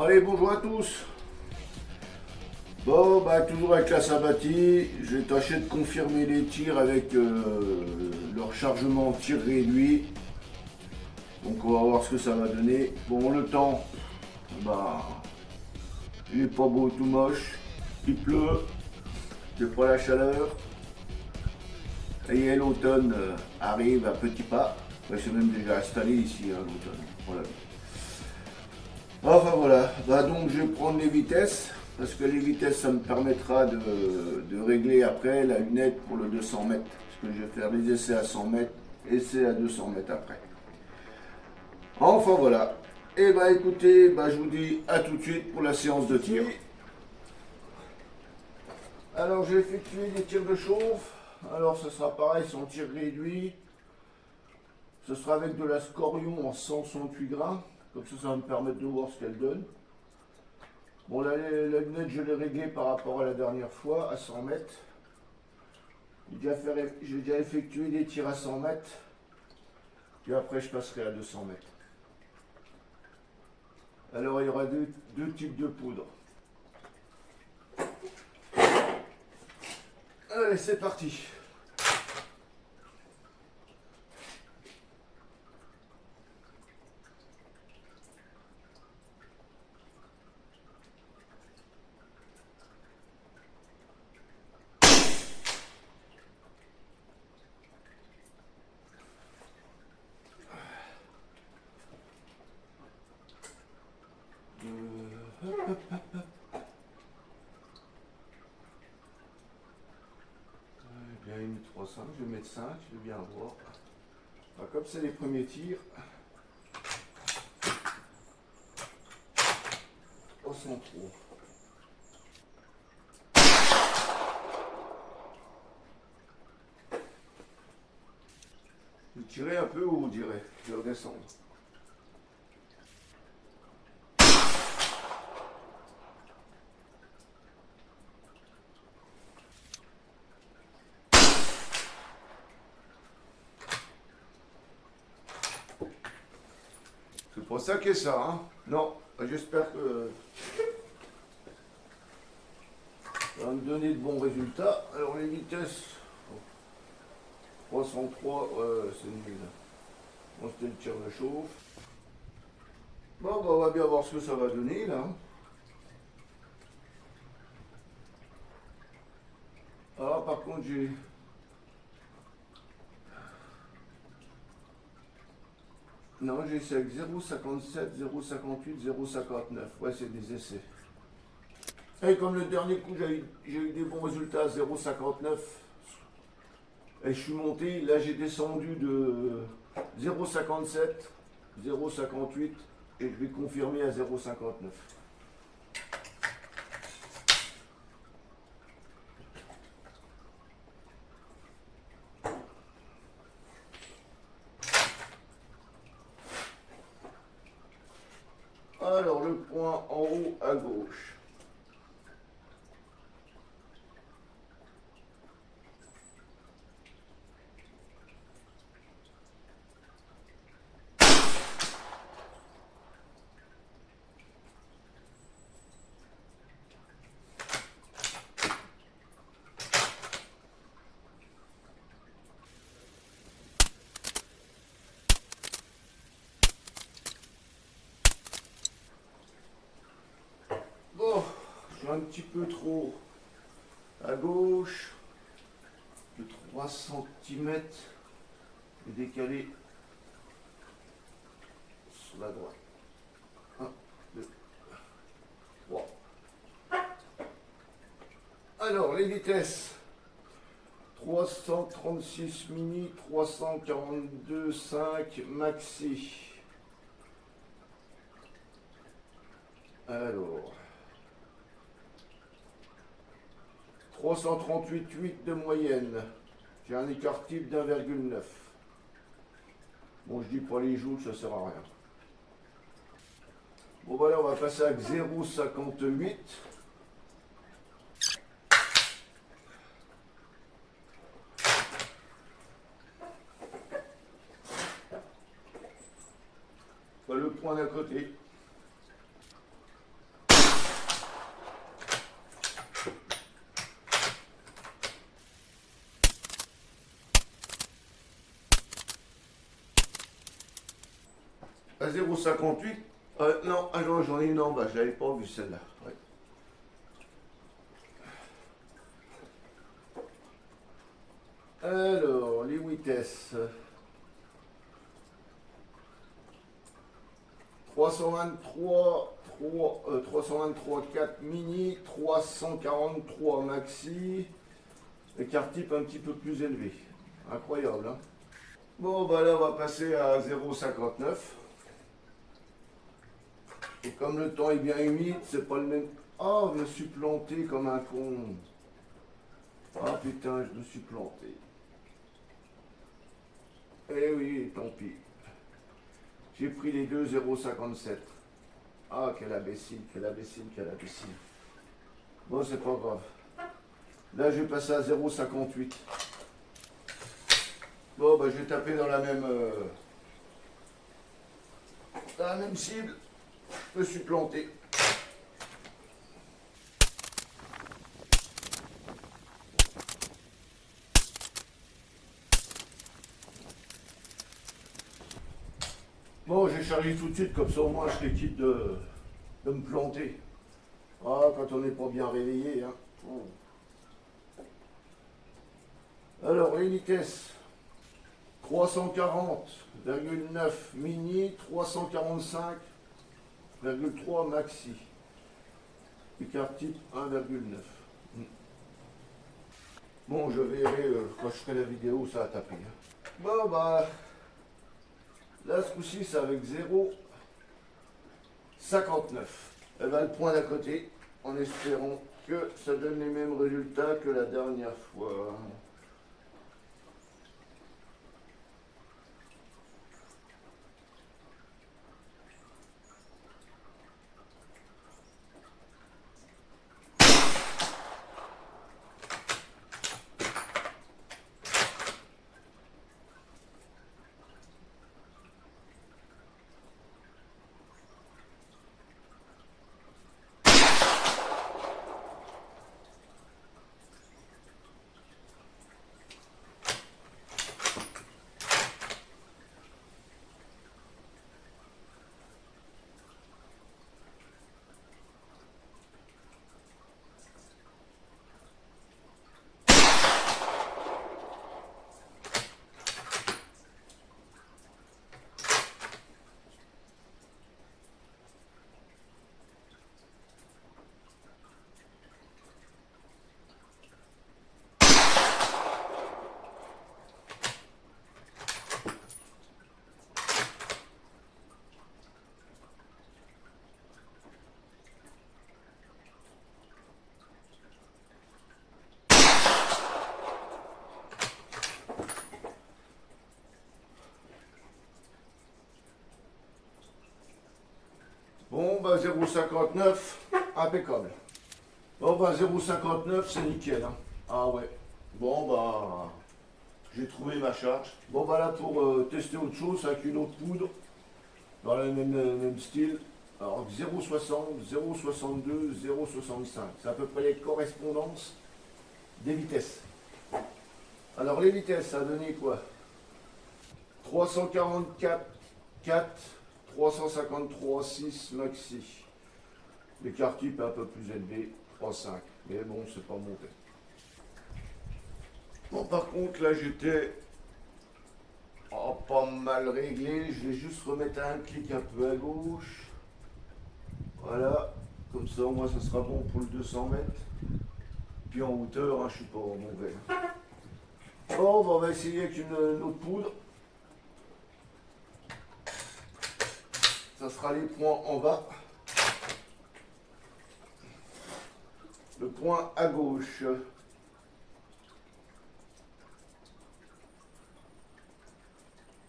Allez, bonjour à tous. Bon, bah toujours avec la Sabati, j'ai tâché de confirmer les tirs avec leur chargement tir réduit. Donc on va voir ce que ça va donner. Bon, le temps, bah, il est pas beau, tout moche. Il pleut, c'est pas la chaleur. Et l'automne arrive à petits pas. Enfin, c'est même déjà installé ici, hein, l'automne. Voilà. Enfin voilà, bah, donc je vais prendre les vitesses, parce que les vitesses ça me permettra de régler après la lunette pour le 200 mètres. Parce que je vais faire les essais à 100 mètres, essais à 200 mètres après. Enfin voilà, et bah écoutez, bah, je vous dis à tout de suite pour la séance de tir. Alors j'ai effectué des tirs de chauffe, alors ce sera pareil, c'est en tir réduit. Ce sera avec de la Scorion en 168 grains. Comme ça va me permettre de voir ce qu'elle donne. Bon, la lunette, je l'ai réglée par rapport à la dernière fois, à 100 mètres. J'ai déjà effectué des tirs à 100 mètres. Puis après, je passerai à 200 mètres. Alors, il y aura deux types de poudre. Allez, c'est parti. Bien une 3,5, je vais mettre 5, je vais bien voir. Enfin, comme c'est les premiers tirs, oh, sans trop. Je vais tirer un peu haut, on dirait. Je vais redescendre. C'est pour ça qu'est ça, hein. Non, j'espère que ça va me donner de bons résultats. Alors les vitesses, 303, c'est nul. Bon, c'était le tir de chauffe. Bon, bah, on va bien voir ce que ça va donner là. Ah, par contre, j'ai... Non, j'ai essayé avec 0,57, 0,58, 0,59. Ouais, c'est des essais. Et comme le dernier coup, j'ai eu des bons résultats, 0,59. Et je suis monté, là j'ai descendu de 0,57, 0,58 et je vais confirmer à 0,59. Alors le point en haut à gauche. Bon, je suis un petit peu trop à gauche, de 3 cm et décalé sur la droite. 1, 2, 3. Alors, les vitesses. 336 mini, 342, 5 maxi. Alors, 338,8 de moyenne. J'ai un écart type d'1,9. Bon, je dis pas les joues, ça sert à rien. Bon, voilà, on va passer avec 0,58. Le point d'à côté. à 0,58. Non, j'en ai une en bas, je l'avais pas vue celle-là. Ouais. Alors, les vitesses. 323,4 mini, 343 maxi, écart type un petit peu plus élevé. Incroyable, hein. Bon, bah là, on va passer à 0,59. Et comme le temps est bien humide, c'est pas le même. Oh, je me suis planté comme un con. Ah putain, je me suis planté. Eh oui, tant pis. J'ai pris les deux 0,57. Ah, quel imbécile, quel imbécile, quel imbécile. Bon, c'est pas grave. Là, je vais passer à 0,58. Bon, bah, je vais taper dans la même cible. Je me suis planté. Bon, j'ai chargé tout de suite, comme ça au moins je serai quitte de me planter. Ah, quand on n'est pas bien réveillé, hein. Oh. Alors, les vitesses. 340,9 mini, 345,3 maxi. Écart type 1,9. Bon, je verrai quand je ferai la vidéo, ça a tapé. Bon, bah, là, ce coup-ci, c'est avec 0,59. Elle va le point d'à côté, en espérant que ça donne les mêmes résultats que la dernière fois. Bon, bah 0,59, impeccable. Bon, bah 0,59, c'est nickel. Hein. Ah ouais. Bon, bah, j'ai trouvé ma charge. Bon, bah là, pour tester autre chose, avec une autre poudre, dans le même style. Alors 0,60, 0,62, 0,65. C'est à peu près les correspondances des vitesses. Alors les vitesses, ça a donné quoi? 344,4, 353,6 maxi. L'écart type est un peu plus élevé, 3,5. Mais bon, c'est pas monté. Bon, par contre, là, j'étais pas mal réglé. Je vais juste remettre un clic un peu à gauche. Voilà. Comme ça, au moins, ça sera bon pour le 200 mètres. Puis en hauteur, hein, je suis pas mauvais. Bon, on va essayer avec une autre poudre. Ça sera les points en bas. Le point à gauche.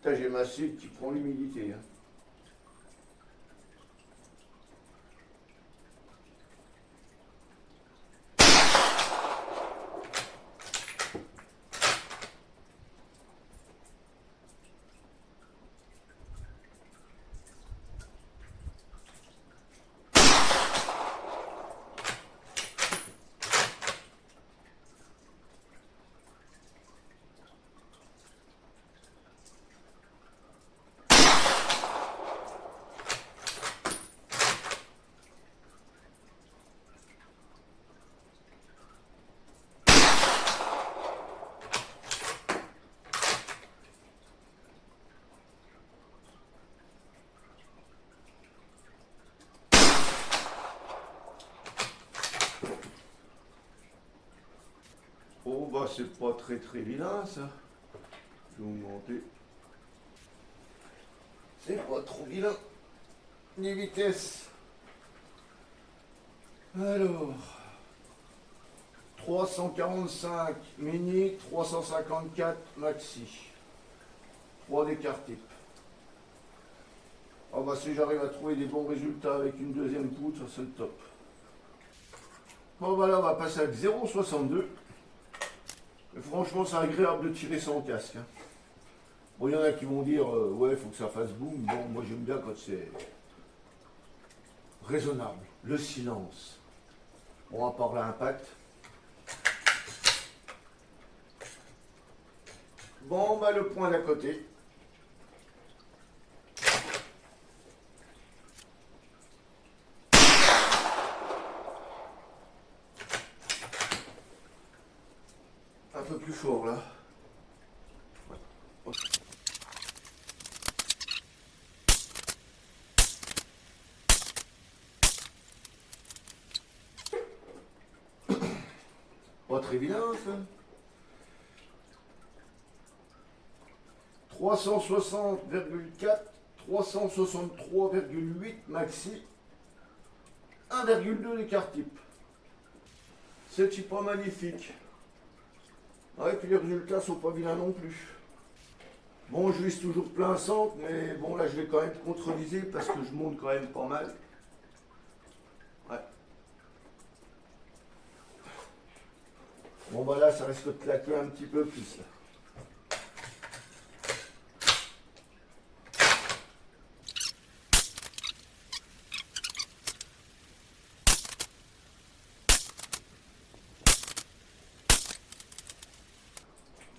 J'ai ma cible qui prend l'humidité. Hein. bah c'est pas très vilain ça. Je vais augmenter. C'est pas trop vilain. Les vitesses. Alors. 345 mini, 354 maxi. 3 des cartes type. Ah bah si j'arrive à trouver des bons résultats avec une deuxième poutre, c'est le top. Bon bah là on va passer avec 0,62. Franchement c'est agréable de tirer sans casque. Hein. Bon il y en a qui vont dire ouais il faut que ça fasse boum. Bon moi j'aime bien quand c'est raisonnable. Le silence. On va parler à l'impact. Bon bah le point d'à côté. Un peu plus fort là. Pas très bien ça. 360,4, 363,8 maxi, 1,2 l'écart type. C'est pas magnifique. Ouais, puis les résultats sont pas vilains non plus. Bon, je vise toujours plein centre, mais bon, là, je vais quand même contreviser parce que je monte quand même pas mal. Ouais. Bon, bah là, ça risque de claquer un petit peu plus. Là.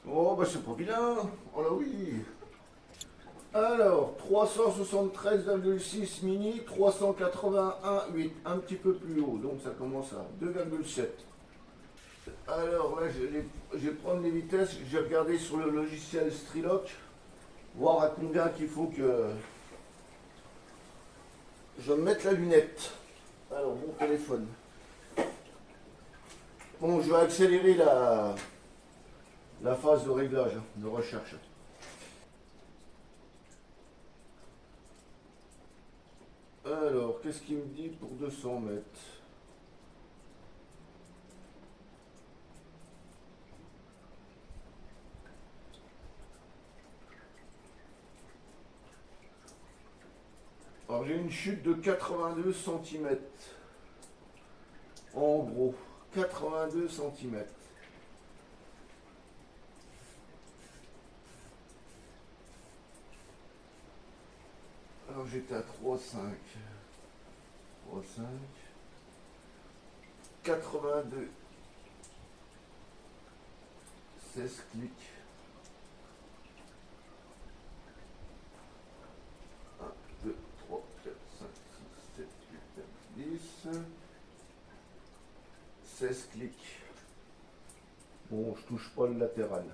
Oh, bah c'est pas vilain. Oh là oui. Alors, 373,6 mini, 381,8, un petit peu plus haut, donc ça commence à 2,7. Alors là, je vais prendre les vitesses, j'ai regardé sur le logiciel Strilock, voir à combien qu'il faut que je mette la lunette. Alors, mon téléphone. Bon, je vais accélérer la phase de réglage, de recherche. Alors, qu'est-ce qu'il me dit pour 200 mètres? Alors, j'ai une chute de 82 cm. En gros, 82 cm. Alors, j'étais à 3,5. 3,5. 82. 16 clics. 1, 2, 3, 4, 5, 6, 7, 8, 9, 10. 16 clics. Bon, je touche pas le latéral.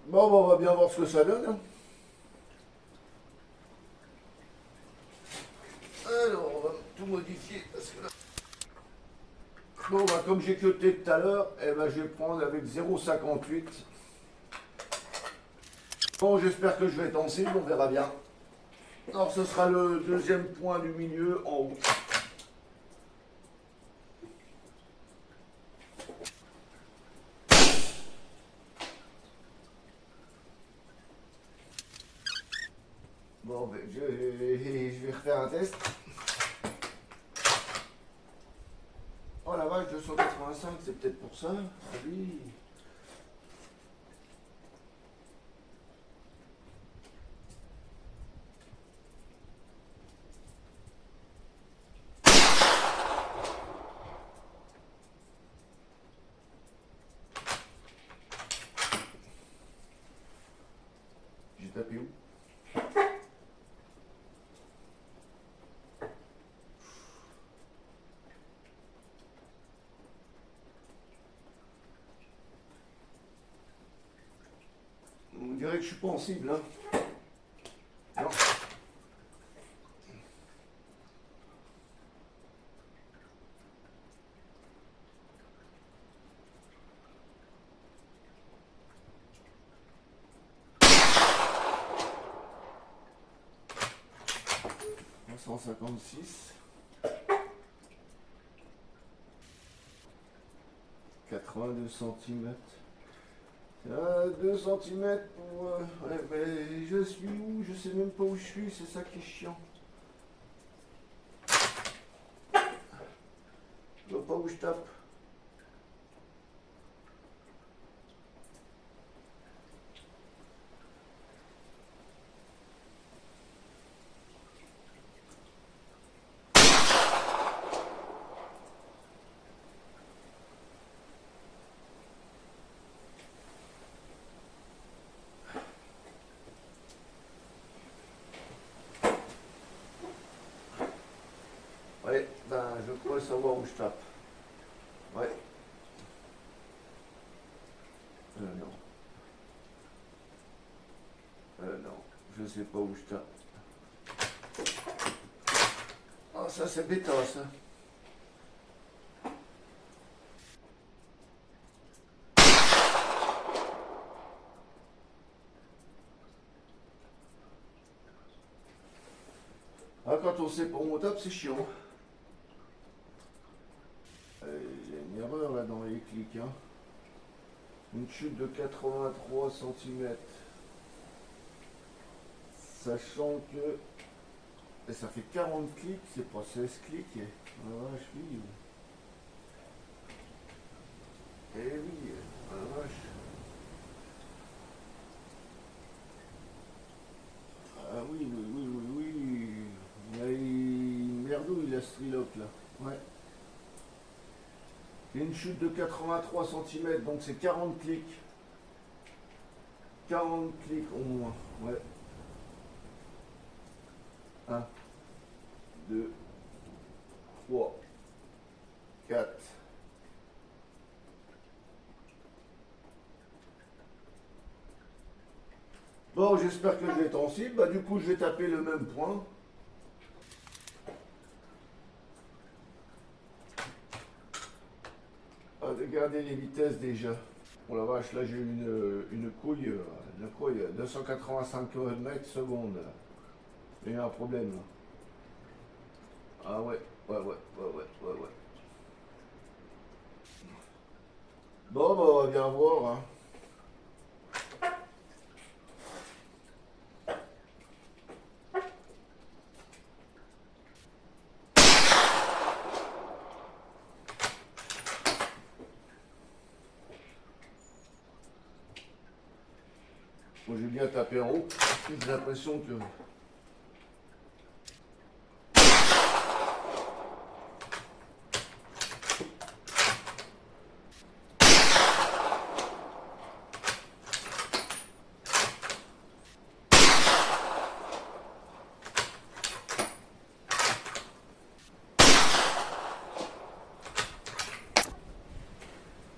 Bon, on va bien voir ce que ça donne. Hein. Alors, on va tout modifier parce que là... Bon, bah, comme j'ai cuté tout à l'heure, eh ben, je vais prendre avec 0,58. Bon, j'espère que je vais être en cible, on verra bien. Alors, ce sera le deuxième point du milieu en haut. Bon, ben, je vais refaire un test. Oh la vache, 285, c'est peut-être pour ça. Ah oui. J'ai tapé où? On dirait que je suis pas en cible, hein. Non. 156. 82 cm. 2 cm pour... ouais, mais je suis où? Je sais même pas où je suis, c'est ça qui est chiant. Je vois pas où je tape. Ouais, ben je crois savoir où je tape. Ouais. Non. Non, je sais pas où je tape. Ah, ça c'est bêta ça. Ah, quand on sait pas où on tape, c'est chiant. Il y a une erreur là dans les clics. Hein. Une chute de 83 cm. Sachant que ça fait 40 clics, c'est pas 16 clics. Ah vache, oui. Eh oui, ah vache. Ah oui, oui, oui, oui, oui. Il merdouille la Striloc là. Ouais. Il y a une chute de 83 cm, donc c'est 40 clics. 40 clics au moins. Ouais. 1, 2, 3, 4. Bon, j'espère que je vais être en cible. Bah, du coup, je vais taper le même point. Regardez les vitesses déjà. Oh la vache, là j'ai une couille, 285 km/s. Il y a un problème là. Ah ouais, ouais. Bon, bah, on va bien voir. Hein. Bon, j'ai bien tapé en haut. J'ai l'impression que...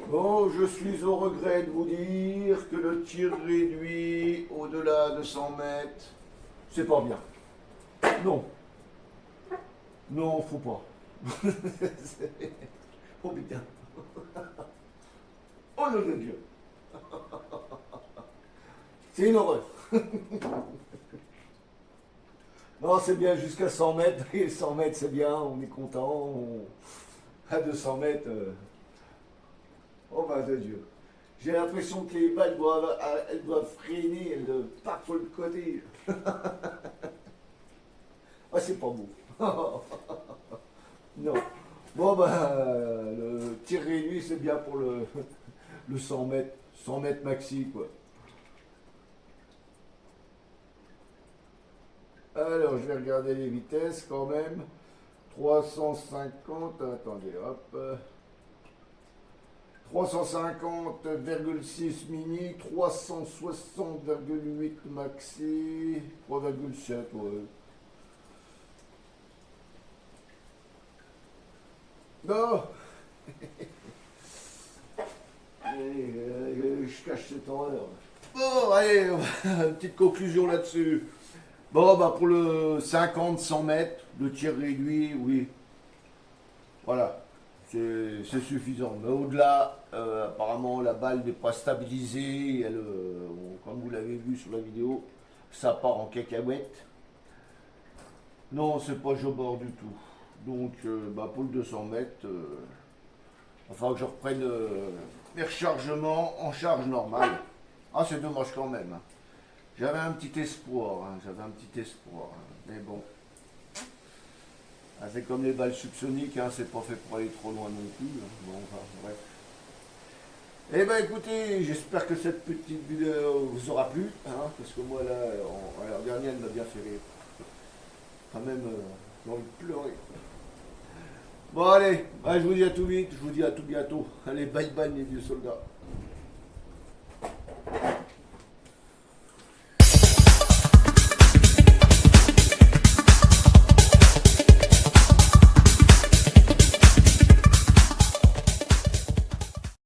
Bon, je suis au regret de vous dire que le tir réduit au-delà de 100 mètres, c'est pas bien. Non. Non, faut pas. Oh putain. Oh nom de Dieu. C'est une horreur. Non, c'est bien jusqu'à 100 mètres. Et 100 mètres, c'est bien, on est content. À 200 mètres... Oh bah de Dieu. J'ai l'impression que les balles elles doivent freiner, elles partent sur le côté. Ah, c'est pas beau. Non. Bon bah le tir réduit c'est bien pour le 100 mètres maxi quoi. Alors je vais regarder les vitesses quand même. 350, attendez hop. 350,6 mini, 360,8 maxi, 3,7 ouais. Non. Je cache cette horreur. Bon, allez, une petite conclusion là-dessus. Bon, bah pour le 50-100 mètres, le tir réduit, oui. Voilà, c'est suffisant. Mais au-delà, apparemment, la balle n'est pas stabilisée. Elle, comme vous l'avez vu sur la vidéo, ça part en cacahuète. Non, c'est pas Jobord du tout. Donc, pour le 200 mètres, il va falloir que je reprenne mes rechargements en charge normale. Ah, c'est dommage quand même, hein. J'avais un petit espoir, hein, j'avais un petit espoir, hein. Mais bon, ah, c'est comme les balles subsoniques, hein, c'est pas fait pour aller trop loin non plus, hein. Bon, enfin, bref. Eh ben écoutez, j'espère que cette petite vidéo vous aura plu, hein, parce que moi là, la dernière elle m'a bien fait rire. Quand même, j'ai envie de pleurer. Bon allez, je vous dis à tout vite, je vous dis à tout bientôt. Allez, bye bye les vieux soldats.